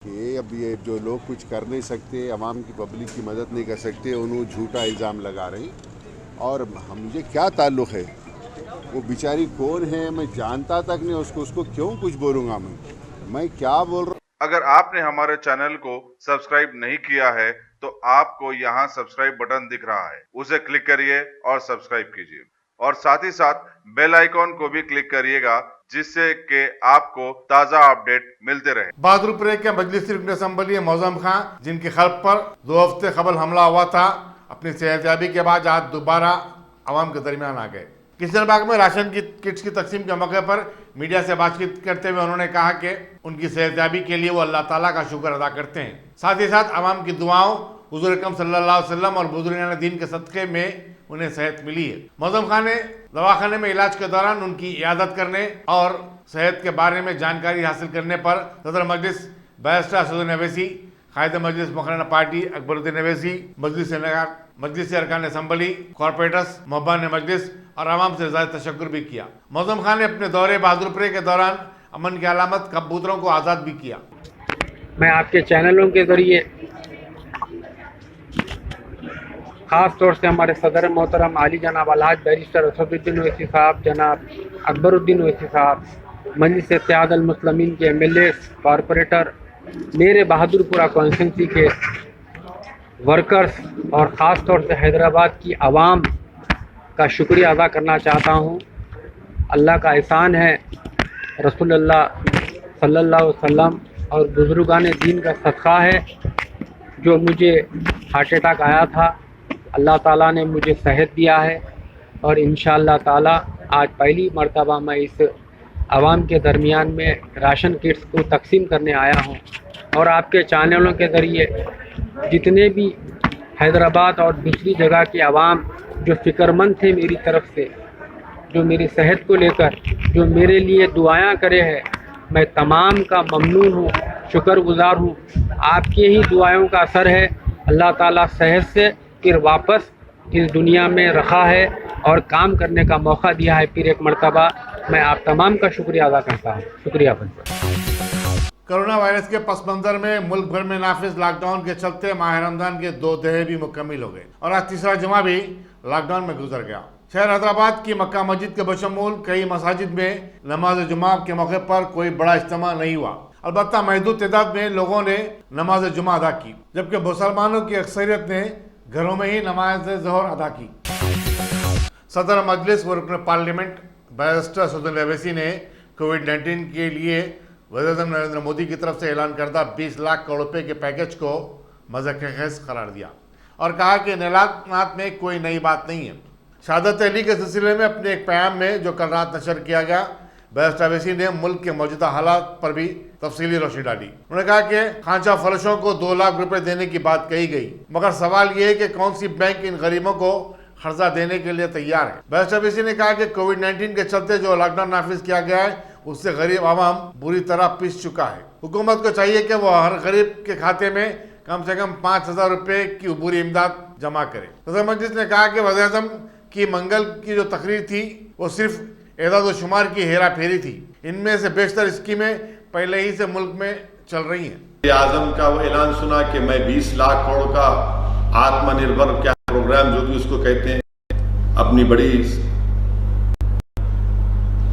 कि अब ये जो लोग कुछ कर नहीं सकते, आवाम की पब्लिक की मदद नहीं कर सकते, उन्होंने झूठा इल्ज़ाम लगा रहे हैं। और मुझे क्या ताल्लुक़ है, वो बेचारी कौन है, मैं जानता तक नहीं उसको क्यों कुछ बोलूँगा मैं क्या बोल रहा हूँ। अगर आपने हमारे चैनल को सब्सक्राइब नहीं किया है तो आपको यहाँ सब्सक्राइब बटन दिख रहा है, उसे क्लिक करिए और सब्सक्राइब कीजिए और साथ ही साथ बेल आइकॉन को भी क्लिक करिएगा जिससे कि आपको ताजा अपडेट मिलते रहे। बहादुरपुर के मजलिसी रुकन असम्बली मौजम खां, जिनकी खल्फ पर 2 हफ्ते कबल हमला हुआ था, अपनी सेहतयाबी के बाद आज दोबारा आवाम के दरमियान आ गए। किशनबाग में राशन की किट्स की तकसीम के मौके पर मीडिया से बातचीत करते हुए उन्होंने कहा कि उनकी सेहतयाबी के लिए वो अल्लाह ताला का शुक्र अदा करते हैं। साथ ही साथ आवाम की दुआओं, हुजूर अकरम सल्लल्लाहु अलैहि वसल्लम और बुजुर्गान दीन के सदक़े में उन्हें सेहत मिली है। मौजम खान ने दवाखाने में इलाज के दौरान उनकी इयादत करने और सेहत के बारे में जानकारी हासिल करने पर सदर मजलिस बैरिस्टर असदुद्दीन अवैसी, कायद मजलिस मुखर्रर पार्टी अकबरुद्दीन अवैसी, मजलिस अरकान असम्बली, कॉरपोरेटर्स, मोहब्बान मजलिस और आवाम से ज़्यादा तशक्कुर भी किया। मौजम खान ने अपने दौरे बहादुरपुर के दौरान अमन की अलामत कबूतरों को आज़ाद भी किया। मैं आपके चैनलों के ज़रिए ख़ास तौर से हमारे सदर मोहतरम आली जनाब अलहाज बैरिस्टर असदुद्दीन ओवैसी साहब, जनाब अकबरुद्दीन ओवैसी साहब, मजलिस इत्तेहादुल मुस्लिमीन के MLA, कॉरपोरेटर, मेरे बहादुरपुरा कॉन्स्टिट्यूंसी के वर्कर्स और ख़ास तौर से हैदराबाद की आवाम का शुक्रिया अदा करना चाहता हूँ। अल्लाह का एहसान है, रसूलुल्लाह सल्लल्लाहु अलैहि वसल्लम और बुजुर्गान दीन का सदका है जो मुझे हार्ट अटैक आया था। अल्लाह ताला ने मुझे सेहत दिया है और इंशाअल्लाह ताला आज पहली मर्तबा मैं इस आवाम के दरमियान में राशन किट्स को तकसीम करने आया हूँ। और आपके चैनलों के ज़रिए जितने भी हैदराबाद और दूसरी जगह के आवाम जो फ़िक्रमंद थे मेरी तरफ़ से, जो मेरी सेहत को लेकर जो मेरे लिए दुआएं करे हैं, मैं तमाम का ममनून हूँ, शुक्रगुज़ार हूँ। आपकी ही दुआओं का असर है, अल्लाह ताला सेहत से फिर वापस इस दुनिया में रखा है और काम करने का मौका दिया है। फिर एक मर्तबा मैं आप तमाम का शुक्रिया अदा करता हूँ। शुक्रिया। कोरोना वायरस के पस मंज़र में मुल्क भर में नाफिज लॉकडाउन के चलते माह रमज़ान के 2 दहे भी मुकम्मिल हो गए और आज तीसरा जुमा भी लॉकडाउन में गुजर गया। शहर हैदराबाद की मक्का मस्जिद के बशमूल कई मसाजिद में नमाज जुमा के मौके पर कोई बड़ा इज्तिमा नहीं हुआ। अलबत्ता महदूद तादाद में लोगों ने नमाज जुमा अदा की, जबकि मुसलमानों की अक्सरियत ने घरों में ही नमाज ज़ोहर अदा की। सदर मजलिस व रुकन पार्लियामेंट बैरिस्टर असदुद्दीन अवैसी ने कोविड-19 के लिए वज़ीर-ए-आज़म नरेंद्र मोदी की तरफ से ऐलान करदा 20 लाख करोड़ रुपए के पैकेज को मज़ाक़-ए-ख़ैज़ करार दिया और कहा कि ऐलानात में कोई नई बात नहीं है। शहादत अली के सिलसिले में अपने एक पैगाम में जो कल रात नशर किया गया, बैरिस्टर अवैसी ने मुल्क के मौजूदा हालात पर भी तफसीली रोशनी डाली। उन्होंने कहा कि खांचा फरोशों को 2 लाख रुपए देने की बात कही गई, मगर सवाल ये है कि कौन सी बैंक इन गरीबों को कर्जा देने के लिए तैयार है। बैरिस्टर अवैसी ने कहा कि कोविड-19 के चलते जो लॉकडाउन नाफिज किया गया है उससे गरीब आवाम बुरी तरह पिस चुका है। हुकूमत को चाहिए कि वो हर गरीब के खाते में कम से कम 5,000 रुपए की अबूरी इमदाद जमा करे। सदर मजलिस ने कहा कि वज़ीर-ए-आज़म की मंगल की जो तकरीर थी वो सिर्फ एदाद शुमार की हेरा फेरी थी। इनमें से बेशतर स्कीमें पहले ही से मुल्क में चल रही हैं। आज़म का वो ऐलान सुना कि मैं 20 लाख करोड़ का आत्मनिर्भर क्या प्रोग्राम जो भी उसको कहते हैं, अपनी बड़ी,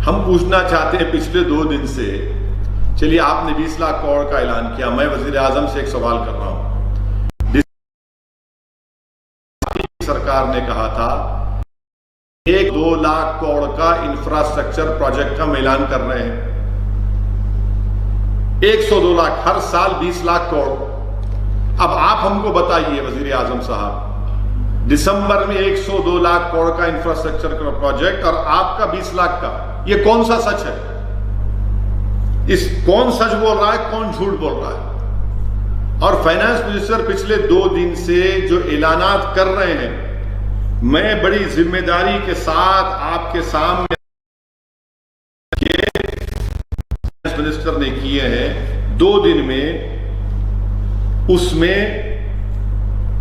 हम पूछना चाहते हैं पिछले 2 दिन से, चलिए आपने 20 लाख करोड़ का ऐलान किया, मैं वजीर आजम से एक सवाल कर रहा हूं। सरकार ने कहा था 1-2 लाख करोड़ का इंफ्रास्ट्रक्चर प्रोजेक्ट हम ऐलान कर रहे हैं, 102 लाख, हर साल 20 लाख करोड़। अब आप हमको बताइए वजीर आजम साहब, दिसंबर में 102 लाख करोड़ का इंफ्रास्ट्रक्चर का प्रोजेक्ट और आपका 20 लाख का, ये कौन सा सच है? कौन सच बोल रहा है, कौन झूठ बोल रहा है? और फाइनेंस मिनिस्टर पिछले 2 दिन से जो ऐलानात कर रहे हैं, मैं बड़ी जिम्मेदारी के साथ आपके सामने फाइनेंस मिनिस्टर ने किए हैं 2 दिन में, उसमें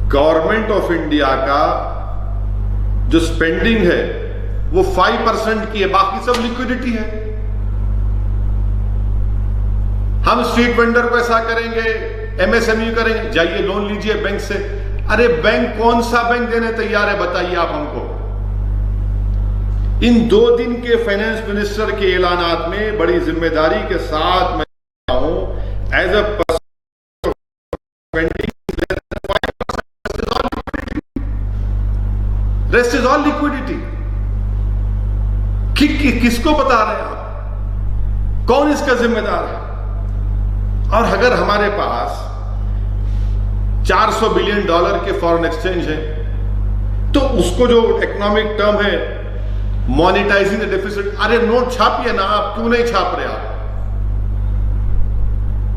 गवर्नमेंट ऑफ इंडिया का जो स्पेंडिंग है वो 5% की है, बाकी सब लिक्विडिटी है। हम स्ट्रीट वेंडर को ऐसा करेंगे, एमएसएमई करेंगे, जाइए लोन लीजिए बैंक से। अरे बैंक कौन सा बैंक देने तैयार है बताइए आप हमको। इन 2 दिन के फाइनेंस मिनिस्टर के ऐलानात में बड़ी जिम्मेदारी के साथ मैं हूं as a rest is all liquidity. किसको बता रहे हैं आप, कौन इसका जिम्मेदार है? और अगर हमारे पास $400 बिलियन के फॉरेन एक्सचेंज है तो उसको जो इकोनॉमिक टर्म है मॉनिटाइजिंग द डेफिसिट, अरे नोट छापिए ना आप। क्यों नहीं छाप रहे आप?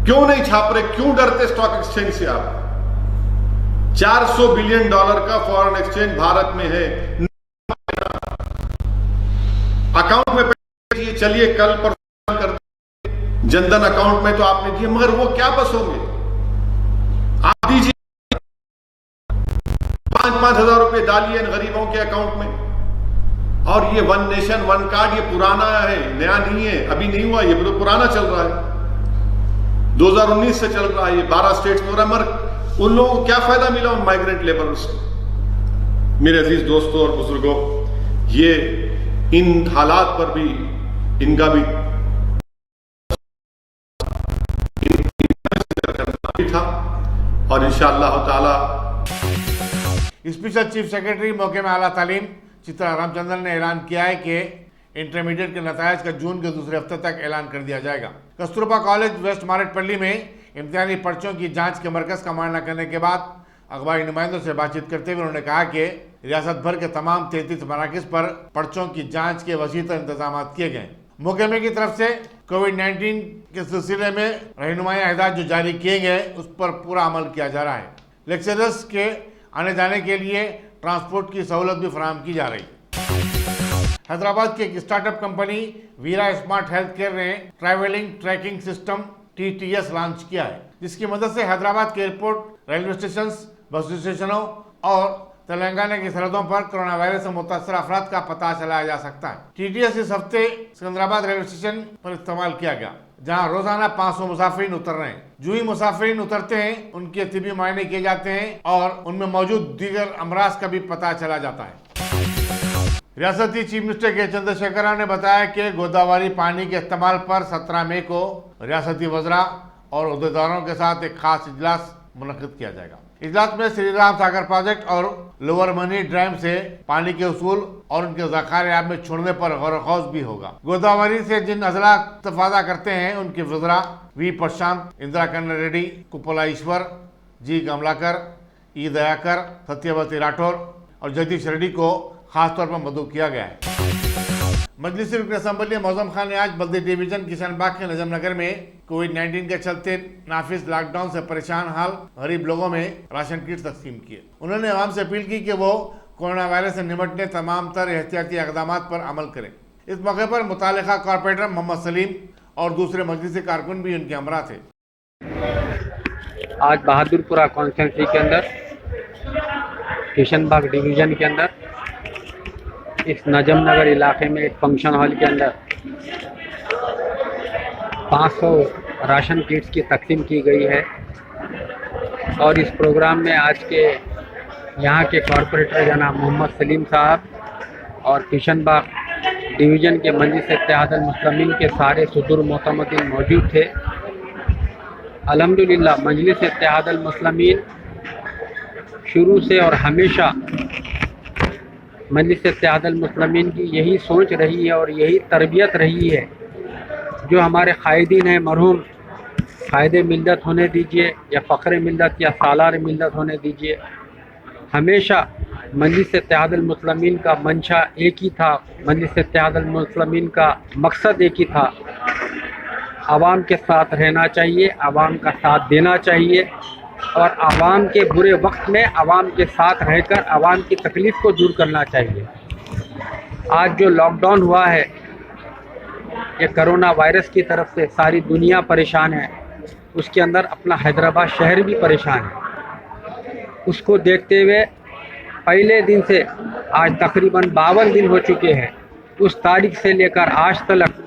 क्यों नहीं छाप रहे? क्यों डरते स्टॉक एक्सचेंज से आप? $400 बिलियन का फॉरेन एक्सचेंज भारत में है। अकाउंट में पैसे चलिए कल पर कर जनधन अकाउंट में तो आपने दिए, मगर वो क्या बस होंगे? आप दीजिए 5-5 हजार रुपए डालिए इन गरीबों के अकाउंट में। और ये 1 नेशन 1 कार्ड ये पुराना है, नया नहीं है, अभी नहीं हुआ, ये तो पुराना चल रहा है, 2019 से चल रहा है, ये 12 स्टेट्स में हो रहा है। मगर उन लोगों को क्या फायदा मिला उन माइग्रेंट लेबर से? मेरे अजीज दोस्तों और बुजुर्गों, ये इन हालात पर भी इनका भी था और इंशाअल्लाह ताला। स्पेशल चीफ सेक्रेटरी मौके में आला तालीम चित्रा रामचंद्रन ने ऐलान किया है कि इंटरमीडिएट के नतायज का जून के दूसरे हफ्ते तक ऐलान कर दिया जाएगा। कस्तूरबा कॉलेज वेस्ट मारेटपल्ली में इम्तिहानी पर्चों की जांच के मरकज का मुआयना करने के बाद अखबारी नुमाइंदों से बातचीत करते हुए उन्होंने कहा कि रियासत भर के तमाम 33 मराकज पर पर्चों की जांच के वसीतर इंतजाम किए गए। मुहकमे की तरफ से कोविड-19 के सिलसिले में रहनुमाई हिदायत जो जारी किए गए उस पर पूरा अमल किया जा रहा है। लेक्चरर्स के आने जाने के लिए ट्रांसपोर्ट की सहूलत भी फराहम की जा रही है। हैदराबाद की एक स्टार्टअप कंपनी वीरा स्मार्ट हेल्थ केयर ने travelling tracking system TTS launch किया है, जिसकी मदद से हैदराबाद के एयरपोर्ट, रेलवे स्टेशन, बस स्टेशनों और तेलंगाना की सरहदों पर कोरोना वायरस से मुतासर अफराद का पता चलाया जा सकता है। TTS इस हफ्ते सिकंदराबाद रेलवे स्टेशन पर इस्तेमाल किया गया, जहां रोजाना 500 मुसाफिरीन उतर रहे हैं। जो ही मुसाफिरीन उतरते हैं उनके तिब्बी मायने किए जाते हैं और उनमें मौजूद दीगर अमराज का भी पता चला जाता है। रियासती चीफ मिनिस्टर के चंद्रशेखर राव ने बताया कि गोदावरी पानी के इस्तेमाल पर 17 मई को रियासती वज़रा और उहदेदारों के साथ एक खास इजलास मुनक्किद किया जाएगा। इजलास में श्री राम सागर प्रोजेक्ट और लोअर मनी डैम से पानी के उसूल और उनके ज़खायर आब में छोड़ने पर गौर-व-ख़ौज़ भी होगा। गोदावरी से जिन अजला इस्तिफ़ादा करते हैं उनके वज़रा वी प्रशांत, इंदिरा कन्ना रेड्डी, कुप्पला ईश्वर, जी कमलाकर, ई दयाकर, सत्यवती राठौर और जगदीश रेड्डी को खास तौर पर मदऊ किया गया है। मजलिस रुकन असम्बली मौजम खान ने आज बल्दी डिवीजन किशनबाग के नजम नगर में कोविड-19 के चलते नाफिज लॉकडाउन से परेशान हाल गरीब लोगों में राशन किट तकसीम किए। उन्होंने आवाम से अपील की कि वो कोरोना वायरस से निपटने तमाम तर एहतियाती इक़दामात पर अमल करें। इस मौके पर मुतालिका कॉर्पोरेटर मोहम्मद सलीम और दूसरे मजलिसी कारकुन भी उनके हमरा थे। आज बहादुरपुरा कॉन्स्टिट्यूंसी के अंदर किशनबाग डिवीज़न के अंदर इस नजम नगर इलाके में एक फंक्शन हॉल के अंदर 500 राशन किट्स की तकसीम की गई है। और इस प्रोग्राम में आज के यहाँ के कॉरपोरेटर जनाब मोहम्मद सलीम साहब और किशनबाग डिवीज़न के मजलिस इत्तेहादुल मुस्लिमीन के सारे सदुर मोतमदीन मौजूद थे। अल्हम्दुलिल्लाह मजलिस इत्तेहादुल मुस्लिमीन शुरू से और हमेशा मजलिस इत्तेहादुल मुस्लिमीन की यही सोच रही है और यही तरबियत रही है। जो हमारे कायदीन हैं मरहूम कायद मिल्लत होने दीजिए या फ़ख्र मिल्लत या सालार मिल्लत होने दीजिए, हमेशा मजलिस इत्तेहादुल मुस्लिमीन का मंशा एक ही था, मजलिस इत्तेहादुल मुस्लिमीन का मकसद एक ही था। आवाम के साथ रहना चाहिए, आवाम का साथ देना चाहिए और आवाम के बुरे वक्त में आवाम के साथ रहकर आवाम की तकलीफ़ को दूर करना चाहिए। आज जो लॉकडाउन हुआ है ये कोरोना वायरस की तरफ से सारी दुनिया परेशान है, उसके अंदर अपना हैदराबाद शहर भी परेशान है। उसको देखते हुए पहले दिन से आज तकरीबन 52 दिन हो चुके हैं। उस तारीख से लेकर आज तक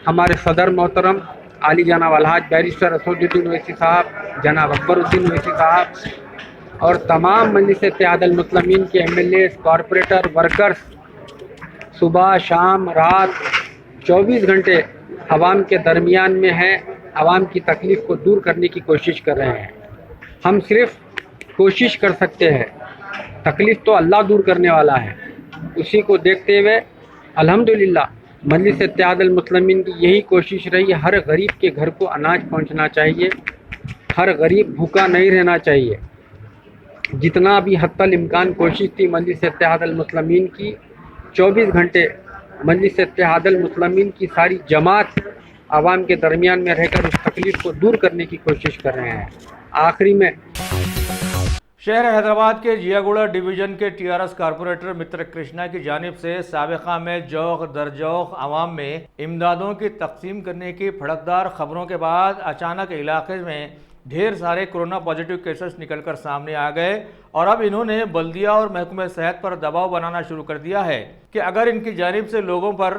हमारे सदर मोहतरम आली जनाब अलहाज बैरिस्टर असदुद्दीन ओवैसी साहब, जनाब अकबरुद्दीन ओवैसी साहब और तमाम मजलिस इत्तेहादुल मुस्लिमीन के MLA, कॉरपोरेटर, वर्कर्स सुबह शाम रात 24 घंटे आवाम के दरमियान में हैं, आवाम की तकलीफ़ को दूर करने की कोशिश कर रहे हैं। हम सिर्फ कोशिश कर सकते हैं, तकलीफ़ तो अल्लाह दूर करने वाला है। उसी को देखते हुए अल्हम्दुलिल्लाह मजलिस इत्तेहादुल मुस्लिमीन की यही कोशिश रही, हर गरीब के घर को अनाज पहुंचना चाहिए, हर गरीब भूखा नहीं रहना चाहिए। जितना भी हत्तल इम्कान कोशिश थी मजलिस इत्तेहादुल मुस्लिमीन की, 24 घंटे मजलिस इत्तेहादुल मुस्लिमीन की सारी जमात आवाम के दरमियान में रहकर उस तकलीफ़ को दूर करने की कोशिश कर रहे हैं। आखिरी में शहर हैदराबाद के जियागुड़ा डिवीज़न के TRS कारपोरेटर मित्र कृष्णा की जानिब से साबिक़ा में जौक दर जौक आवाम में इमदादों की तकसीम करने की भड़कदार खबरों के बाद अचानक इलाके में ढेर सारे कोरोना पॉजिटिव केसेस निकलकर सामने आ गए और अब इन्होंने बल्दिया और महकमे सेहत पर दबाव बनाना शुरू कर दिया है कि अगर इनकी जानिब से लोगों पर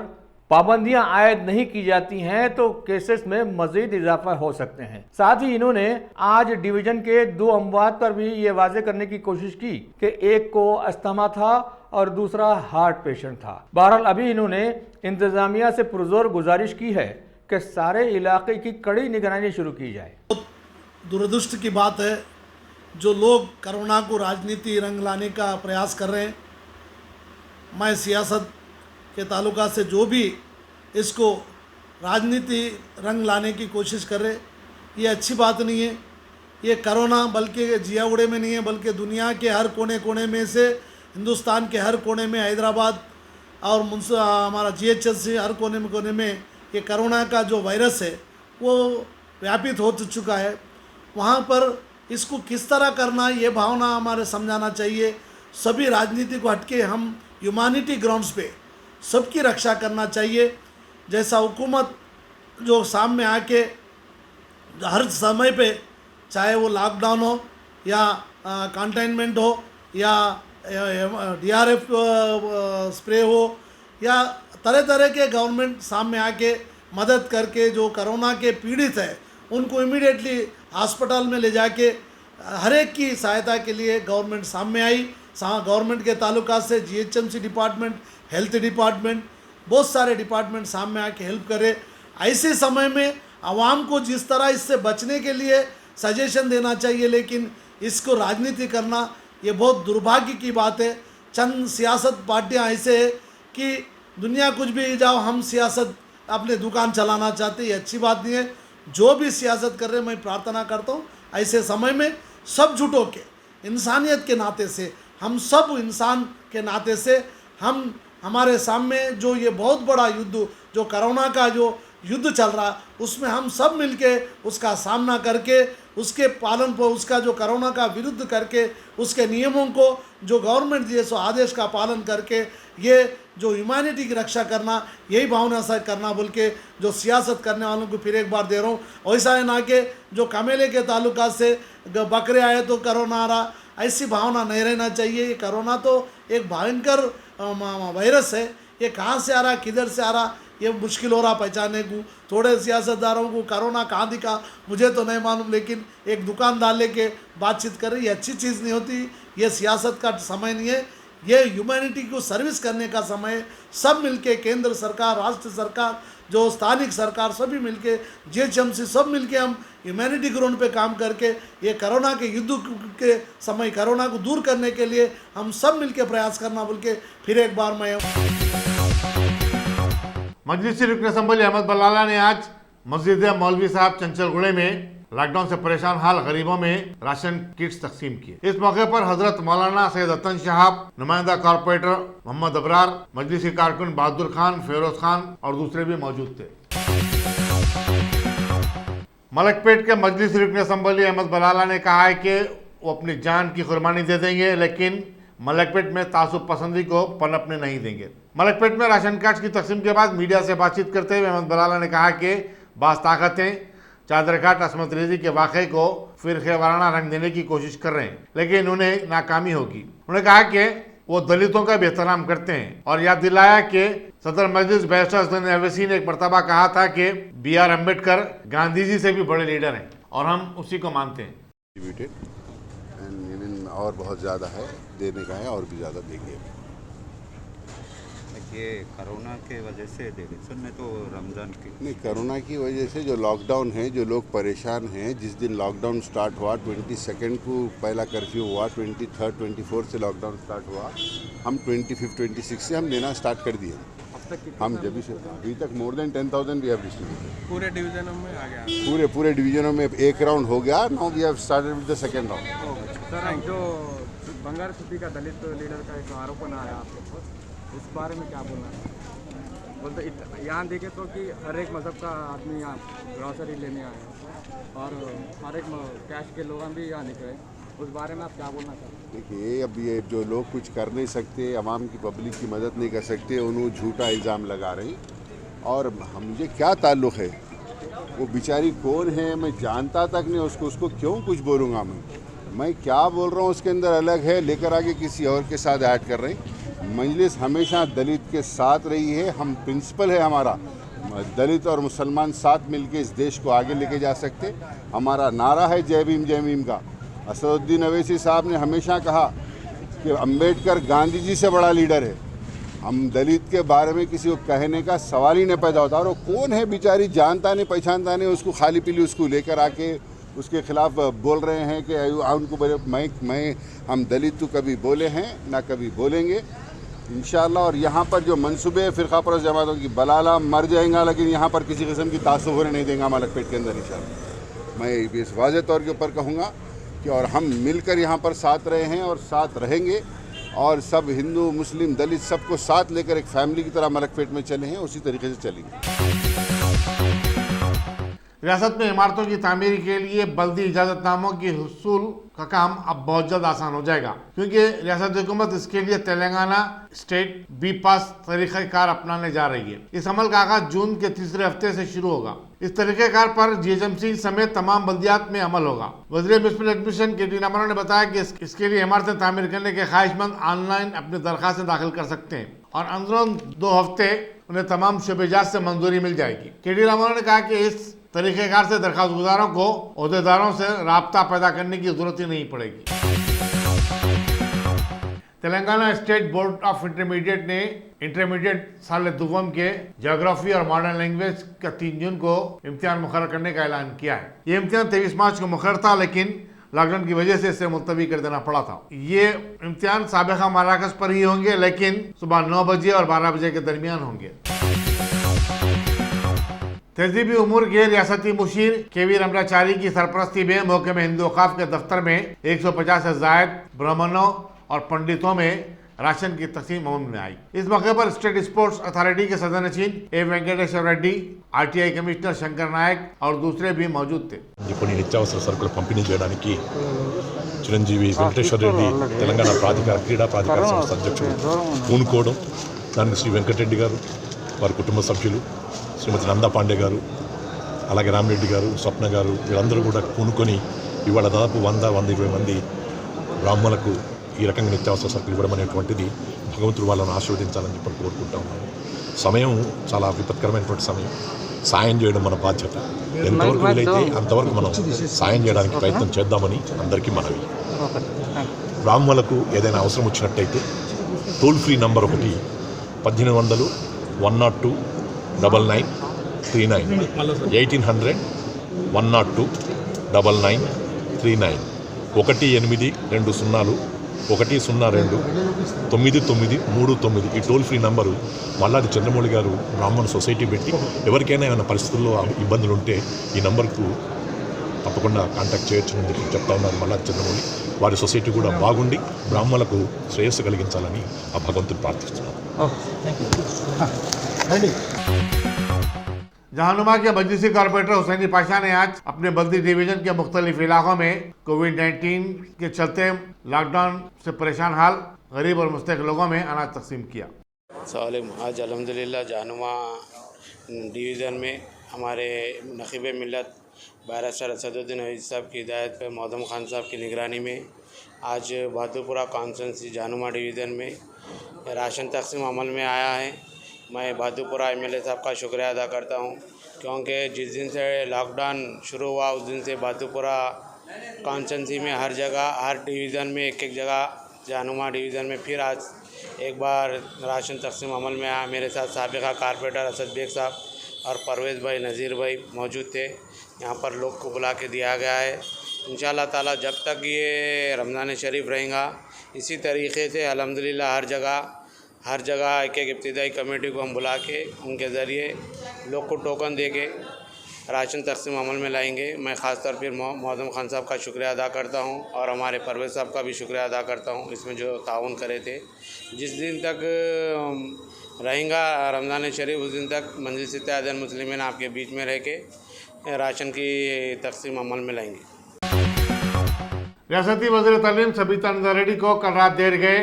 पाबंदियां आयद नहीं की जाती हैं तो केसेस में मजीद इजाफा हो सकते हैं। साथ ही इन्होंने आज डिवीजन के 2 अमवात पर भी ये वाजे करने की कोशिश की कि एक को अस्थमा था और दूसरा हार्ट पेशेंट था। बहरहाल अभी इन्होंने इंतजामिया से पुरजोर गुजारिश की है कि सारे इलाके की कड़ी निगरानी शुरू की जाए। दुरदृष्ट की बात है जो लोग कोरोना को राजनीति रंग लाने का प्रयास कर रहे हैं। मैं सियासत के ताल्लुका से जो भी इसको राजनीति रंग लाने की कोशिश कर रहे, ये अच्छी बात नहीं है। ये कोरोना बल्कि जियागुड़े में नहीं है बल्कि दुनिया के हर कोने कोने में से, हिंदुस्तान के हर कोने में, हैदराबाद और हमारा GHS हर कोने में ये कोरोना का जो वायरस है वो व्यापित हो चुका है। वहाँ पर इसको किस तरह करना, ये भावना हमारे समझाना चाहिए। सभी राजनीति को हटके हम ह्यूमैनिटी ग्राउंड्स पे सबकी रक्षा करना चाहिए। जैसा हुकूमत जो सामने आके हर समय पे, चाहे वो लॉकडाउन हो या कंटेनमेंट हो या DRF स्प्रे हो या तरह तरह के गवर्नमेंट सामने आके मदद करके जो कोरोना के पीड़ित है उनको इमीडिएटली हॉस्पिटल में ले जाके हर एक की सहायता के लिए गवर्नमेंट सामने आई। गवर्नमेंट के ताल्लुका से GHMC डिपार्टमेंट, हेल्थ डिपार्टमेंट, बहुत सारे डिपार्टमेंट सामने आके हेल्प करे। ऐसे समय में आवाम को जिस तरह इससे बचने के लिए सजेशन देना चाहिए, लेकिन इसको राजनीति करना ये बहुत दुर्भाग्य की बात है। चंद सियासत पार्टियां ऐसे है कि दुनिया कुछ भी जाओ, हम सियासत अपने दुकान चलाना चाहते, ये अच्छी बात नहीं है। जो भी सियासत कर रहे हैं, मैं प्रार्थना करता हूँ ऐसे समय में सब जुटो के, इंसानियत के नाते से, हम सब इंसान के नाते से, हम हमारे सामने जो ये बहुत बड़ा युद्ध, जो कोरोना का जो युद्ध चल रहा, उसमें हम सब मिलके उसका सामना करके, उसके पालन पर, उसका जो कोरोना का विरुद्ध करके, उसके नियमों को जो गवर्नमेंट दिए सो आदेश का पालन करके ये जो ह्यूमैनिटी की रक्षा करना, यही भावना से करना बोल के जो सियासत करने वालों को फिर एक बार दे रहा हूँ। ऐसा है ना कि जो कमेले के ताल्लुका से बकरे आए तो कोरोना आ रहा, ऐसी भावना नहीं रहना चाहिए। ये कोरोना तो एक भयंकर वायरस है, ये कहाँ से आ रहा, किधर से आ रहा, ये मुश्किल हो रहा पहचानने को। थोड़े सियासतदारों को कोरोना कहाँ दिखा मुझे तो नहीं मालूम, लेकिन एक दुकानदार लेके बातचीत कर रही, ये अच्छी चीज़ नहीं होती। ये सियासत का समय नहीं है, ये ह्यूमैनिटी को सर्विस करने का समय है। सब मिलके, केंद्र सरकार, राष्ट्र सरकार, जो स्थानिक सरकार, सभी मिलके, GHMC सब मिलके हम ह्यूमैनिटी ग्राउंड पे काम करके ये कोरोना के युद्ध के समय कोरोना को दूर करने के लिए हम सब मिलके प्रयास करना बोल के फिर एक बार मैं मजलिसी रुकन असम्बली अहमद बलाला ने आज मस्जिद मौलवी साहब चंचलगुड़े में लॉकडाउन से परेशान हाल गरीबों में राशन किट्स तकसीम किए। इस मौके पर हजरत मौलाना सैयद अतन शहाब, नुमाइंदा कॉर्पोरेटर मोहम्मद अबरार, मजलिसी कारकुन बहादुर खान, फिरोज खान और दूसरे भी मौजूद थे। मलकपेट के मजलिसी रुकन असम्बली अहमद बलाला ने कहा है कि वो अपनी जान की कुर्बानी दे देंगे, लेकिन मलकपेट में तासुब पसंदी को पनपने नहीं देंगे। मलकपेट में राशन कार्ड की तकसीम के बाद मीडिया से बातचीत करते हुए अहमद बलाला ने कहा कि बाज़ ताकतें चादरघाट असमत रेजी के वाक़े को फिरक़े वाराना रंग देने की कोशिश कर रहे हैं, लेकिन उन्हें नाकामी होगी। उन्होंने कहा कि वो दलितों का भी एहतराम करते हैं और याद दिलाया कि सदर मजलिस बैरिस्टर हसन अवैसी ने एक मरतबा कहा था कि B.R. अम्बेडकर गांधी जी से भी बड़े लीडर हैं और हम उसी को मानते हैं। एंड और बहुत ज़्यादा है, देने का है और भी ज़्यादा देंगे। ये कोरोना के वजह से डिवीज़न में तो रमज़ान की नहीं, कोरोना की वजह से जो लॉकडाउन है, जो लोग परेशान हैं, जिस दिन लॉकडाउन स्टार्ट हुआ 22 को पहला कर्फ्यू हुआ, 23, 24 से लॉकडाउन स्टार्ट हुआ, हम 25, 26 से हम देना स्टार्ट कर दिए। हम जब से अभी तक more than 10,000 we have distributed पूरे डिवीजनों में आ गया। पूरे डिवीजनों में एक राउंड हो गया। Now we have started with the second round. Sir, जो बंगार छुट्टी का दलित लीडर का एक आरोप आया आपके ऊपर, इस बारे में क्या बोलना है? बोलते यहाँ देखे तो कि हर एक मज़हब का आदमी यहाँ ग्रॉसरी लेने आए और हर एक कैश के लोग भी यहाँ निकले, उस बारे में आप क्या बोलना चाहते हैं? देखिए, अब ये जो लोग कुछ कर नहीं सकते, आवाम की पब्लिक की मदद नहीं कर सकते, उन्होंने झूठा इल्ज़ाम लगा रही। और मुझे क्या ताल्लुक़ है, वो बेचारी कौन है, मैं जानता तक नहीं उसको क्यों कुछ बोलूँगा। मैं क्या बोल रहा हूँ उसके अंदर अलग है, लेकर आगे किसी और के साथ ऐड कर रहे हैं। मजलिस हमेशा दलित के साथ रही है, हम प्रिंसिपल है हमारा, दलित और मुसलमान साथ मिलके इस देश को आगे लेके जा सकते। हमारा नारा है जय भीम का। असदुद्दीन अवैसी साहब ने हमेशा कहा कि अम्बेडकर गांधी जी से बड़ा लीडर है। हम दलित के बारे में किसी को कहने का सवाल ही नहीं पैदा होता। और वो कौन है बेचारी, जानता नहीं पहचानता नहीं, उसको खाली पीली उसको लेकर आके उसके खिलाफ बोल रहे हैं कि उनको मैं हम दलित तो कभी बोले हैं ना कभी बोलेंगे इंशाअल्लाह। और यहाँ पर जो मंसूबे फ़िरक़ा परस्त जमातों की बलाला मर जाएगा, लेकिन यहाँ पर किसी किस्म की तासुब होने नहीं देंगे मलकपेट के अंदर इंशाअल्लाह। मैं इस वाज़ेह तौर के ऊपर कहूँगा कि और हम मिलकर यहाँ पर साथ रहे हैं और साथ रहेंगे और सब हिंदू मुस्लिम दलित सबको साथ लेकर एक फैमिली की तरह मलकपेट में चले हैं, उसी तरीके से चलेंगे। रियासत में इमारतों की तामीर के लिए बल्दी इजाजतनामों की हुसूल का काम अब बहुत जल्द आसान हो जाएगा, क्योंकि रियासत हुकूमत इसके लिए तेलंगाना स्टेट बी पास तरीक़ाकार अपनाने जा रही है। इस अमल का आगाज जून के तीसरे हफ्ते से शुरू होगा। इस तरीक़ेकार पर GHMC समेत तमाम बल्दियात में अमल होगा। वज़ीर म्युनिसिपल एडमिशन KT रामाराव ने बताया कि इसके लिए इमारतें तामीर करने के ख्वाहिशमंद ऑनलाइन अपनी दरख्वास्तें दाखिल कर सकते हैं और अंदरून 2 हफ्ते उन्हें तमाम शोबेजात से मंजूरी मिल जाएगी। KT रामाराव ने कहा कि इस तरीक़ेकार से दरख्वास्त गुजारों को ओहदेदारों से राब्ता पैदा करने की जरूरत ही नहीं पड़ेगी। Telangana state board of intermediate ने इंटरमीडिएट साल दुवम के ज्योग्राफी और मॉडर्न लैंग्वेज का 3 जून को इम्तिहान मुकर्रर करने का ऐलान किया है। ये इम्तिहान 23 मार्च को मुकर्रर था, लेकिन लॉकडाउन की वजह से इसे मुलतवी कर देना पड़ा था। ये इम्तिहान साबिक़ा मराकज़ पर ही होंगे, लेकिन सुबह 9 बजे और 12 बजे के दरमियान होंगे। तहजीबी उमूर के रियासती मुशीर KV रमराचारी की सरपरस्ती में महकमे हिंदू औक़ाफ़ के दफ्तर में 150 से ज़ायद ब्राह्मणों और पंडितों में राशन की तकसीम अमल में आई। इस मौके पर स्टेट स्पोर्ट्स अथॉरिटी के सदर नशीन A Venkateshwar Reddy, RTI commissioner Shankar Nayak और दूसरे भी मौजूद थे। కొన్ని నిత్యావసర సరుకులు పంపిణీ చేయడానికి చిరంజీవి వెంకటేశ్వర రెడ్డి తెలంగాణ క్రీడా ప్రాధికార సంస్థ అధ్యక్షుడు పూనుకోవడం, దానికి శ్రీ వెంకటరెడ్డి గారు, వారి కుటుంబ సభ్యులు, శ్రీమతి నందా పాండే గారు, అలాగే రామరెడ్డి గారు, స్వప్న గారు, వీళ్ళందరూ కూడా పూనుకొని ఇవాళ దాదాపు 100-120 మంది బ్రాహ్మణులకు ఈ రకంగా నిత్యావసర సరుకులు ఇవ్వడం అనేటువంటిది భగవంతుడు వాళ్ళని ఆశీర్వదించాలని చెప్పి కోరుకుంటా ఉన్నాము. సమయం చాలా విపత్కరమైనటువంటి సమయం. సాయం చేయడం మన బాధ్యత. ఎంతవరకు వీలైతే అంతవరకు మనం సాయం చేయడానికి ప్రయత్నం చేద్దామని అందరికీ మనవి. బ్రాహ్మణులకు ఏదైనా అవసరం వచ్చినట్టయితే టోల్ ఫ్రీ నంబర్ ఒకటి 1800 102 9939 1800 102 9939 1820 102 9939 ఈ toll free number Malladi Chandramouli గారు బ్రాహ్మణ సొసైటీ పెట్టి ఎవరికైనా ఏమైనా పరిస్థితుల్లో ఇబ్బందులు ఉంటే ఈ నంబర్కు తప్పకుండా కాంటాక్ట్ చేయొచ్చని చెప్పి చెప్తా ఉన్నారు మల్లాది చంద్రమౌళి. వారి సొసైటీ కూడా బాగుండి బ్రాహ్మణులకు శ్రేయస్సు కలిగించాలని ఆ భగవంతుని ప్రార్థిస్తున్నాను. जहानुमा के मजलिसी कॉर्पोरेटर हुसैनी पाशा ने आज अपने बल्दी डिवीजन के मुख्तलिफ इलाकों में कोविड-19 के चलते लॉकडाउन से परेशान हाल गरीब और मुस्तहक लोगों में अनाज तकसीम किया। आज अल्हम्दुलिल्लाह जहानुमा डिवीज़न में हमारे नक़ीब मिल्लत बैरिस्टर असदुद्दीन अवीज़ साहब की हिदायत पर मौदम खान साहब की निगरानी में आज बहादुरपुरा कॉन्स्टिट्यूंसी जानुमा डिवीज़न में राशन तकसीम अमल में आया है। मैं बहादुरपुरा एमएलए साहब का शुक्रिया अदा करता हूं, क्योंकि जिस दिन से लॉकडाउन शुरू हुआ उस दिन से बहादुरपुरा कॉन्स्टिट्यूंसी में हर जगह, हर डिवीज़न में एक जगह, जानुमा डिवीज़न में फिर आज एक बार राशन तकसीम अमल में आया। मेरे साथ साबिका कारपोरेटर असद बेग साहब और परवेज़ भाई, नज़ीर भाई मौजूद थे। यहाँ पर लोग को बुला के दिया गया है। इंशाअल्लाह ताला जब तक ये रमज़ान शरीफ रहेगा इसी तरीके से अल्हम्दुलिल्लाह हर जगह एक इब्तिदाई कमेटी को हम बुला के उनके ज़रिए लोग को टोकन दे के राशन तकसीम अमल में लाएंगे। मैं ख़ास तौर पर मौदम खान साहब का शुक्रिया अदा करता हूँ और हमारे परवेज़ साहब का भी शुक्रिया अदा करता हूँ, इसमें जो ताउन करे थे। जिस दिन तक रहेगा रमज़ान शरीफ उस दिन तक मंजिल इत्तेहादुल मुस्लिमीन आपके बीच में रह के राशन की तकसीम अमल में लाएंगे। रियासती वज़ीर तालीम सबिता नज़र रेड्डी को कल रात देर गए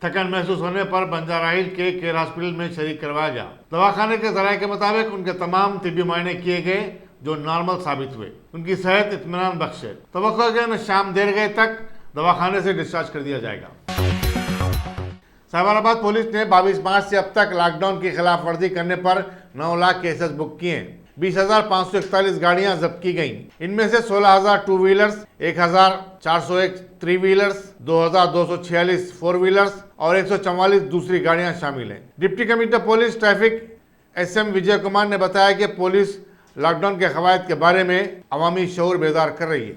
थकन महसूस होने पर बंजारा हिल के केयर हॉस्पिटल में शरीक करवाया गया। दवाखाने के ज़राए के मुताबिक उनके तमाम तिब्बी मुआयने किए गए जो नॉर्मल साबित हुए। उनकी सेहत इत्मीनान बख्श है। तवक्को है कि शाम देर गए तक दवाखाने से डिस्चार्ज कर दिया जाएगा। साइबराबाद पुलिस ने 22 मार्च से अब तक लॉकडाउन की खिलाफ वर्जी करने पर 9 लाख केसेस बुक किए। 20,541 गाड़ियां जब्त की गईं। इनमें से 16,000 two wheelers, 1,401 three wheelers, 2,246 four wheelers और 144 दूसरी गाड़ियां शामिल हैं। Deputy commissioner police traffic SM Vijay Kumar ने बताया कि पुलिस लॉकडाउन के खवायद के बारे में अवामी शऊर बेदार कर रही है।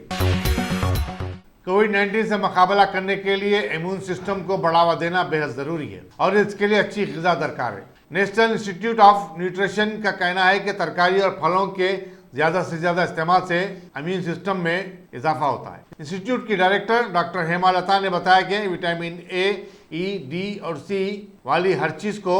कोविड-19 से मुकाबला करने के लिए इम्यून सिस्टम को बढ़ावा देना बेहद जरूरी है और इसके लिए अच्छी ग़िज़ा दरकार है। नेशनल इंस्टीट्यूट ऑफ न्यूट्रिशन का कहना है कि तरकारी और फलों के ज़्यादा से ज़्यादा इस्तेमाल से इम्यून सिस्टम में इजाफा होता है। इंस्टीट्यूट की डायरेक्टर डॉक्टर हेमालता ने बताया कि विटामिन A, E, D और C वाली हर चीज़ को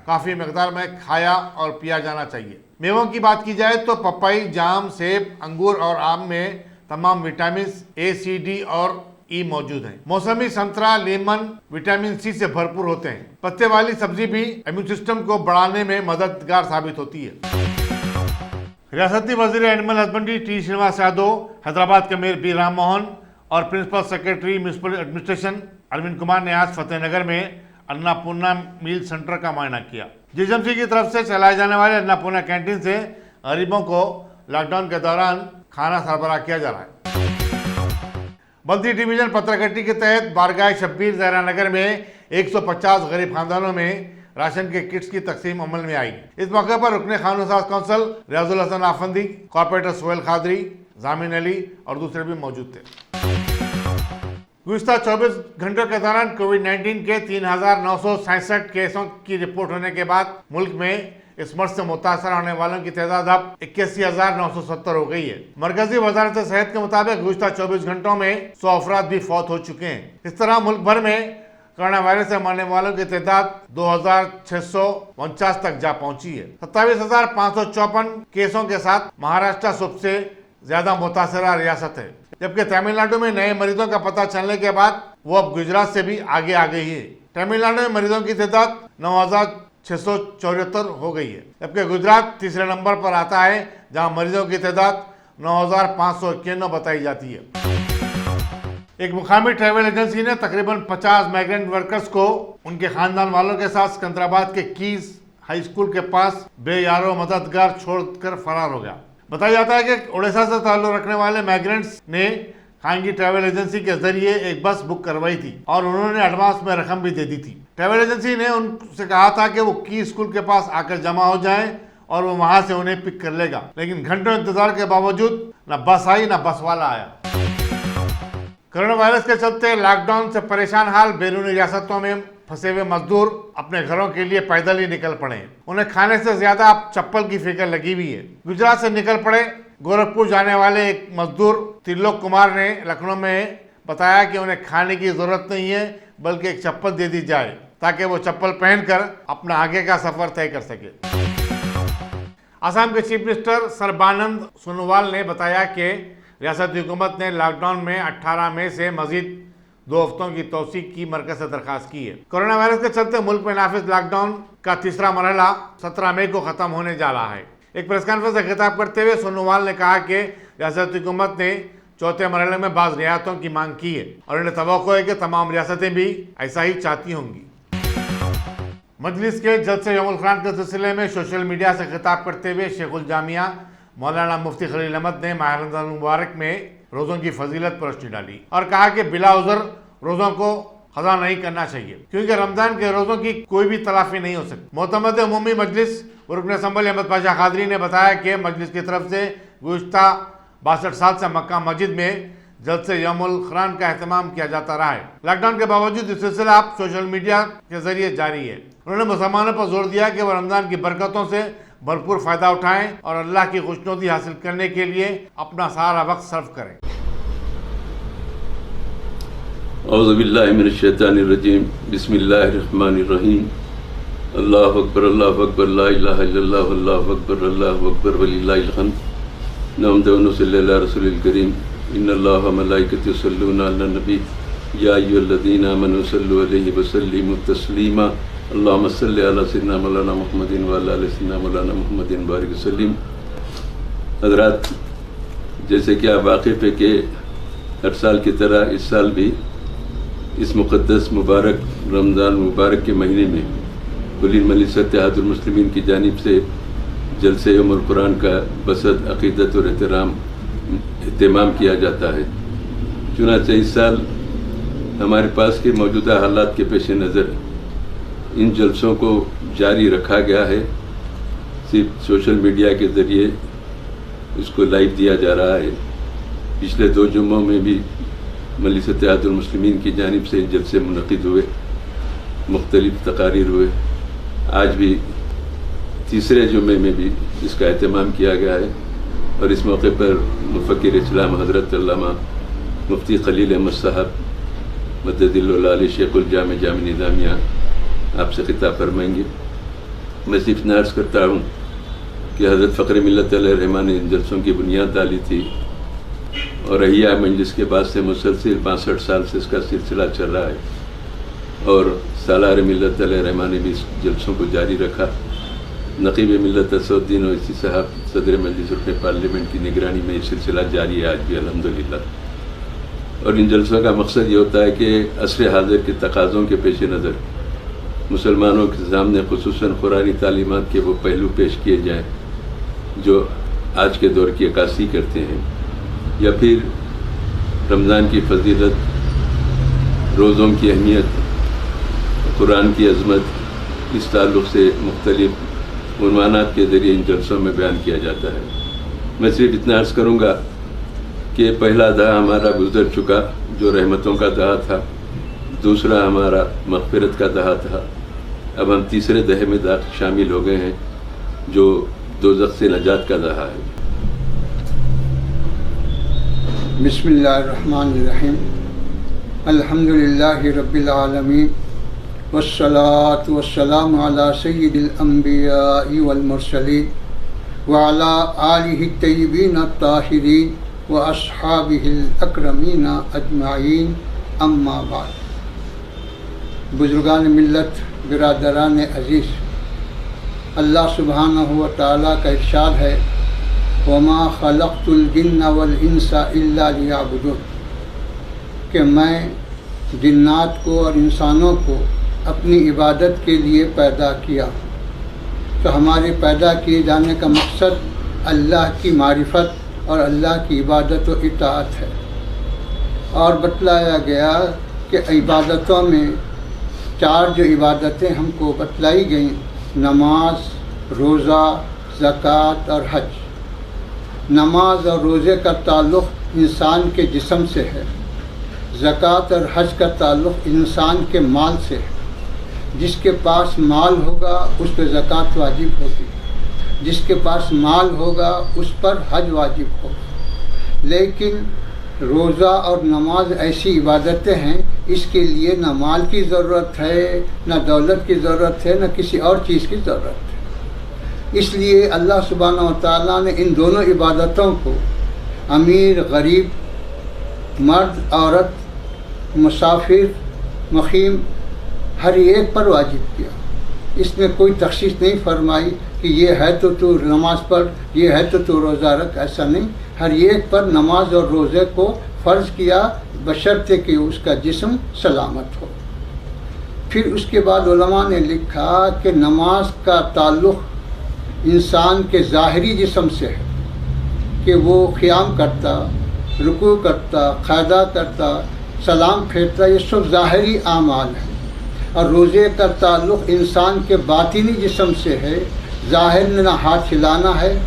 काफ़ी मकदार में खाया और पिया जाना चाहिए। मेवों की बात की जाए तो पपाई, जाम, सेब, अंगूर और आम में तमाम विटामिन A, C, D और E मौजूद हैं। मौसमी संतरा, लेमन विटामिन C से भरपूर होते हैं। पत्ते वाली सब्जी भी इम्यून सिस्टम को बढ़ाने में मददगार साबित होती है। रियासती वजीर animal husbandry T Srinivas Yadav, Hyderabad के मेयर B राम मोहन और principal secretary municipal administration Arvind Kumar ने आज फतेहनगर में अन्नपूर्णा मील सेंटर का मुआयना किया। GHMC की तरफ से चलाए जाने वाले अन्नपूर्णा कैंटीन से गरीबों को लॉकडाउन के दौरान खाना सरबराह किया जा रहा है। बल्दी डिवीजन पत्रकट्टी के तहत बारगाह शब्बीर ज़हरा नगर में 150 गरीब खानदानों में राशन के किट्स की तकसीम अमल में आई। इस मौके पर रुकने कानून साज कौंसल रियाजुल हसन आफंदी, कॉर्पोरेटर सोहेल खादरी, जामिन अली और दूसरे भी मौजूद थे। गुज़िश्ता 24 घंटों के दौरान कोविड-19 के 3,967 केसों की रिपोर्ट होने के बाद मुल्क में इस मर्ज से मुतासर होने वालों की तादाद अब 81,970 हो गई है। मरकजी वजारत सेहत के मुताबिक गुज़िश्ता 24 घंटों में 100 अफराद भी फौत हो चुके हैं। इस तरह मुल्क भर में कोरोना वायरस से मरने वालों की तादाद 2,649 तक जा पहुंची है। 27,554 केसों के साथ महाराष्ट्र सबसे ज्यादा मुतासरा रियासत है, जबकि तमिलनाडु में नए मरीजों का पता चलने के बाद वो अब गुजरात से भी आगे आ गई है। तमिलनाडु में मरीजों की तादाद 9,674 हो गई है, जबकि गुजरात तीसरे नंबर पर आता है जहां मरीजों की तादाद 9,591 बताई जाती है। एक मुकामी ट्रैवल एजेंसी ने तकरीबन 50 माइग्रेंट वर्कर्स को उनके खानदान वालों के साथ सिकंदराबाद के कीज हाई स्कूल के पास बेयारो मददगार छोड़कर फरार हो गया। बताया जाता है कि उड़ीसा से ताल्लुक रखने वाले माइग्रेंट्स ने खानगी ट्रैवल एजेंसी के जरिए एक बस बुक करवाई थी और उन्होंने एडवांस में रकम भी दे दी थी। ट्रैवल एजेंसी ने उनसे कहा था कि वो की स्कूल के पास आकर जमा हो जाएं और वो वहां से उन्हें पिक कर लेगा, लेकिन घंटों इंतजार के बावजूद न बस आई न बस वाला आया। कोरोना वायरस के चलते लॉकडाउन से परेशान हाल बैरूनी रियासतों में फंसे हुए मजदूर अपने घरों के लिए पैदल ही निकल पड़े। उन्हें खाने से ज्यादा अब चप्पल की फिक्र लगी हुई है। गुजरात से निकल पड़े गोरखपुर जाने वाले एक मजदूर त्रिलोक कुमार ने लखनऊ में बताया कि उन्हें खाने की जरूरत नहीं है, बल्कि एक चप्पल दे दी जाए ताकि वो चप्पल पहनकर अपना आगे का सफर तय कर सके। असम के चीफ मिनिस्टर सर्बानंद सोनोवाल ने बताया कि रियासती हुकूमत ने लॉकडाउन में 18 मई से मजीद 2 हफ्तों की तोसी की मरकज से दरखास्त की है। कोरोना वायरस के चलते मुल्क में नाफिज लॉकडाउन का तीसरा मरहला 17 मई को खत्म होने जा रहा है। एक प्रेस कॉन्फ्रेंस से खिताब करते हुए सोनोवाल ने कहा कि रियासती हुकूमत ने चौथे मरहले में बाज़ रियासतों की मांग की है और इन्हें तवक्को है कि तमाम रियासतें भी ऐसा ही चाहती होंगी। मजलिस के जलसे यौमुल कुरान के सिलसिले में सोशल मीडिया से खिताब करते हुए शेखुल जामिया मौलाना मुफ्ती खलील अहमद ने माह रमज़ान मुबारक में रोज़ों की फजीलत पर रोशनी डाली और कहा कि बिला उज़र रोज़ों को क़ज़ा नहीं करना चाहिए क्योंकि रमज़ान के रोज़ों की कोई भी तलाफ़ी नहीं हो सकती। मोतमद उमूमी मजलिस रुकन असम्बली अहमद पाशा कादरी ने बताया कि मजलिस की तरफ से गुज़िश्ता 62 साल से मक्का मस्जिद में जलसे यौमुल कुरान का एहतमाम किया जाता रहा है। लॉकडाउन के बावजूद ये सिलसिला अब सोशल मीडिया के जरिए जारी है। उन्होंने मुसलमानों पर जोर दिया कि वह रमज़ान की बरकतों से भरपूर फ़ायदा उठाएं और अल्लाह की खुशनुदी हासिल करने के लिए अपना सारा वक्त सर्फ करें। औज़ुबिल्लाहि मिनश्शैतानिर्रजीम बिस्मिल्लाहिर्रहमानिर्रहीम अल्लाहु अकबर ला इलाहा इल्लल्लाह अल्लाहु अकबर वलिल्लाहिल हम्द नहमदु व नुसल्ली अला रसूलिल करीम इन्नल्लाहा व मलाइकतहु युसल्लूना अलन नबी या अय्युहल्लज़ीना आमनू सल्लु अलैहि व सल्लिमू तस्लीमा अल्लाहुम्मा सल्लि अला सय्यिदिना मौलाना मुहम्मदिन व अला आलि सय्यिदिना मौलाना मुहम्मदिन बारिक वसल्लिम। हज़रात, जैसे कि आप वाक़िफ़ है कि हर साल की तरह इस साल भी इस मुक़द्दस मुबारक रमज़ान मुबारक के महीने में कुल मजलिस इत्तेहादुल मुस्लिमीन की जानिब से जलसे यौमुल कुरान का बसद अक़ीदत और एहतमाम किया जाता है। चुनांचे इस साल हमारे पास के मौजूदा हालात के पेश नज़र इन जलसों को जारी रखा गया है। सिर्फ सोशल मीडिया के ज़रिए इसको लाइव दिया जा रहा है। पिछले 2 जुम्मों में भी मजलिस इत्तेहादुल मुस्लिमीन की जानिब से जलसे मुनक़िद हुए, मुख्तलिफ तकारीर हुए। आज भी तीसरे जुम्मे में भी इसका एहतमाम किया गया है और इस मौके पर मुफ़क्किर इस्लाम हज़रत अल्लामा मुफ्ती खलील अहमद साहब मददिल्लाह अलैह शेखुल जामे जामे निज़ामिया आपसे खिताब फरमाएंगे। मैं सिर्फ अर्ज़ करता हूँ कि हज़रत फ़ख्र मिल्लत अलैहिर्रहमान ने इन जलसों की बुनियाद डाली थी और अहिया मजलिस के बाद से मुसलसिल 62 साल से इसका सिलसिला चल रहा है और सालार मिल्लत अलैहिर्रहमान ने भी इस जलसों को जारी रखा। नक़ीब मिल्लत असदुद्दीन ओवैसी साहब सदर मजलिस रुकन पार्लियामेंट की निगरानी में ये सिलसिला जारी है आज भी अल्हम्दुलिल्लाह। और इन जलसों का मकसद ये होता है कि असर हाज़िर के तकाज़ों के पेश नज़र मुसलमानों के सामने खुसूसन कुरानी तालीमात के वो पहलू पेश किए जाएँ जो आज के दौर की अक्कासी करते हैं, या फिर रमज़ान की फजीलत, रोज़ों की अहमियत, कुरान की अज़मत इस ताल्लुक़ से मुख्तलिफ़ उन्वानात के ज़रिए इन जलसों में बयान किया जाता है। मैं सिर्फ इतना अर्ज़ करूँगा कि पहला दहा हमारा गुज़र चुका जो रहमतों का दहा था, दूसरा हमारा मग़फ़िरत का दहा था। अब हम तीसरे दहे में शामिल हो गए हैं जो दोज़ख से नजात का दहा है। बिस्मिल्लाहिर्रहमानिर्रहीम अल्हम्दुलिल्लाहि रब्बिल आलमीन वस्सलातु वस्सलामु अला सय्यिदिल अंबिया'i वल मुरसलीन व अला आलिहि तय्यिबीन अत्ताहिरीन व अस्हाबिहिल अकरमीन अजमाईन अम्मा बाद। बुजुर्गान मिल्लत, बिरादरान अज़ीज़, अल्लाह सुब्हानहु व तआला का इरशाद है वमा खलक़तुल जिन्ना वल इंसा इल्ला लियअबुदून, कि मैं जिन्नात को और इंसानों को अपनी इबादत के लिए पैदा किया। तो हमारे पैदा किए जाने का मकसद अल्लाह की मारिफत और अल्लाह की इबादत व इताअत है। और बतलाया गया कि इबादतों में 4 जो इबादतें हमको बतलाई गई, नमाज, रोज़ा, ज़कात और हज। नमाज और रोज़े का ताल्लुक़ इंसान के जिस्म से है, ज़कात और हज का ताल्लुक़ इंसान के माल से है। जिसके पास माल होगा उस पर ज़कात वाजिब होगी, जिसके पास माल होगा उस पर हज वाजिब होगा। लेकिन रोज़ा और नमाज ऐसी इबादतें हैं इसके लिए न माल की ज़रूरत है, न दौलत की ज़रूरत है, न किसी और चीज़ की ज़रूरत है। इसलिए अल्लाह सुब्हानहु व तआला ने इन दोनों इबादतों को अमीर, गरीब, मर्द, औरत, मुसाफिर, मुक़ीम हर एक पर वाजिब किया। इसमें कोई तख़सीस नहीं फरमाई कि ये है तो तू नमाज़ पढ़, ये है तो तू रोज़ा रख, ऐसा नहीं। हर एक पर नमाज और रोज़े को फ़र्ज़ किया बशर्ते कि उसका जिस्म सलामत हो। फिर उसके बाद उलमा ने लिखा कि नमाज का ताल्लुक़ इंसान के ज़ाहिरी जिस्म से है कि वो क़याम करता, रुकू करता, क़ायदा करता, सलाम फेरता, ये सब ज़ाहिरी आमाल है। और रोज़े का ताल्लुक़ इंसान के बातिनी जिस्म से है। ज़ाहिर में ना हाथ हिलाना है,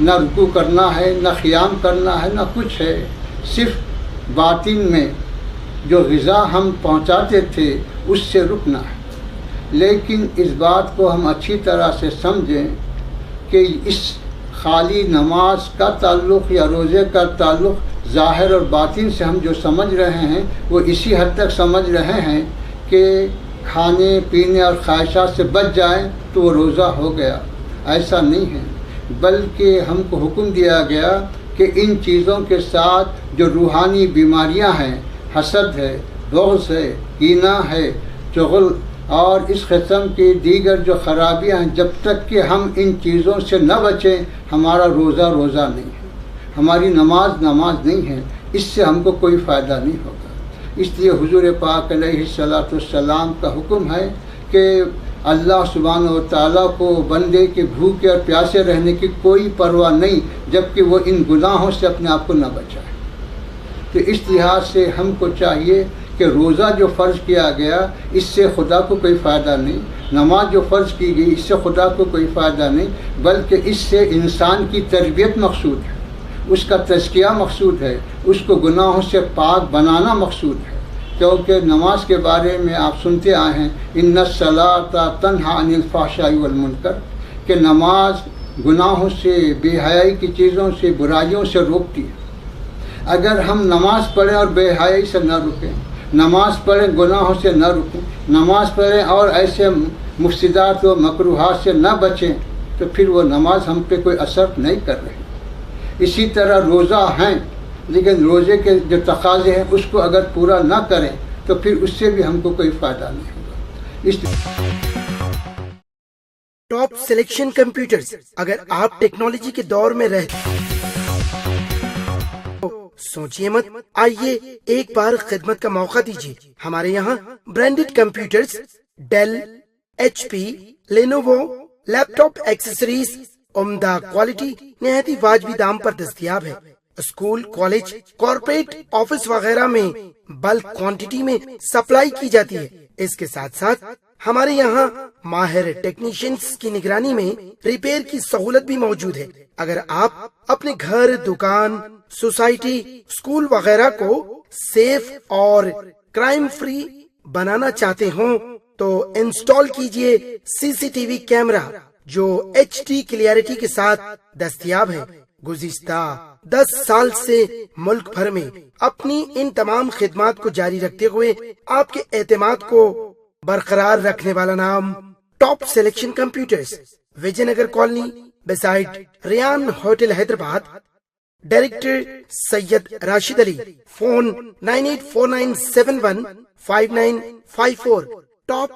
ना रुकू करना है, ना क़याम करना है, ना कुछ है। सिर्फ बातिन में जो ग़िज़ा हम पहुँचाते थे उससे रुकना है। लेकिन इस बात को हम अच्छी तरह से समझें कि इस खाली नमाज का ताल्लुक़ या रोज़े का ताल्लुक़ ज़ाहिर और बातिन से हम जो समझ रहे हैं वो इसी हद तक समझ रहे हैं कि खाने पीने और ख्वाहिशात से बच जाएं तो वो रोज़ा हो गया। ऐसा नहीं है, बल्कि हमको हुक्म दिया गया कि इन चीज़ों के साथ जो रूहानी बीमारियां हैं, हसद है, बुग़्ज़ है, कीना है, चुग़ल और इस किस्म की दीगर जो ख़राबियाँ हैं, जब तक कि हम इन चीज़ों से न बचें हमारा रोज़ा रोज़ा नहीं है, हमारी नमाज नमाज नहीं है। इससे हमको कोई फ़ायदा नहीं होगा। इसलिए हुज़ूर पाक अलैहिस्सलाम का हुक्म है कि अल्लाह सुब्हानहू व तआला को बंदे के भूखे और प्यासे रहने की कोई परवाह नहीं जबकि वो इन गुनाहों से अपने आप को न बचाए। तो इस लिहाज से हमको चाहिए कि रोज़ा जो फ़र्ज़ किया गया इससे खुदा को कोई फ़ायदा नहीं, नमाज जो फ़र्ज़ की गई इससे खुदा को कोई फ़ायदा नहीं, बल्कि इससे इंसान की तरबियत मकसूद है, उसका तज़किया मकसूद है, उसको गुनाहों से पाक बनाना मकसूद है। क्योंकि नमाज के बारे में आप सुनते आए हैं इन्नस्सलाता तन्हा अनिल फ़हशाई वल मुनकर, कि नमाज गुनाहों से, बेहयाई की चीज़ों से, बुराइयों से रोकती है। अगर हम नमाज पढ़ें और बेहयाई से न रुकें, नमाज पढ़ें गुनाहों से न रुकें, नमाज पढ़ें और ऐसे मुफ्सिदात व मकरूहात से न बचें तो फिर वो नमाज हम पे कोई असर नहीं कर रही। इसी तरह रोज़ा हैं, लेकिन रोज़े के जो तकाज़े हैं उसको अगर पूरा ना करें तो फिर उससे भी हमको कोई फ़ायदा नहीं होगा। इस टॉप सिलेक्शन कंप्यूटर्स, अगर आप टेक्नोलॉजी के दौर में रहते सोचिए मत, आइए एक बार खिदमत का मौका दीजिए। हमारे यहाँ branded computers Dell, HP, Lenovo, laptop accessories उम्दा क्वालिटी निहायत ही वाजिबी दाम पर दस्तयाब है। स्कूल, कॉलेज, कॉर्पोरेट, ऑफिस वगैरह में बल्क क्वांटिटी में सप्लाई की जाती है। इसके साथ साथ हमारे यहाँ माहिर टेक्नीशियंस की निगरानी में रिपेयर की सहूलत भी मौजूद है। अगर आप अपने घर, दुकान, सोसाइटी, स्कूल वगैरह को सेफ और क्राइम फ्री बनाना चाहते हो तो इंस्टॉल कीजिए CCTV कैमरा जो HD क्लियरिटी के साथ दस्तयाब है। गुज़िश्ता 10 साल से मुल्क भर में अपनी इन तमाम खिदमात को जारी रखते हुए आपके एतमाद को बरकरार रखने वाला नाम top selection computers, Vijayanagar colony beside Riyan hotel Hyderabad. Director Syed Rashid Ali. Phone 9849715954। Top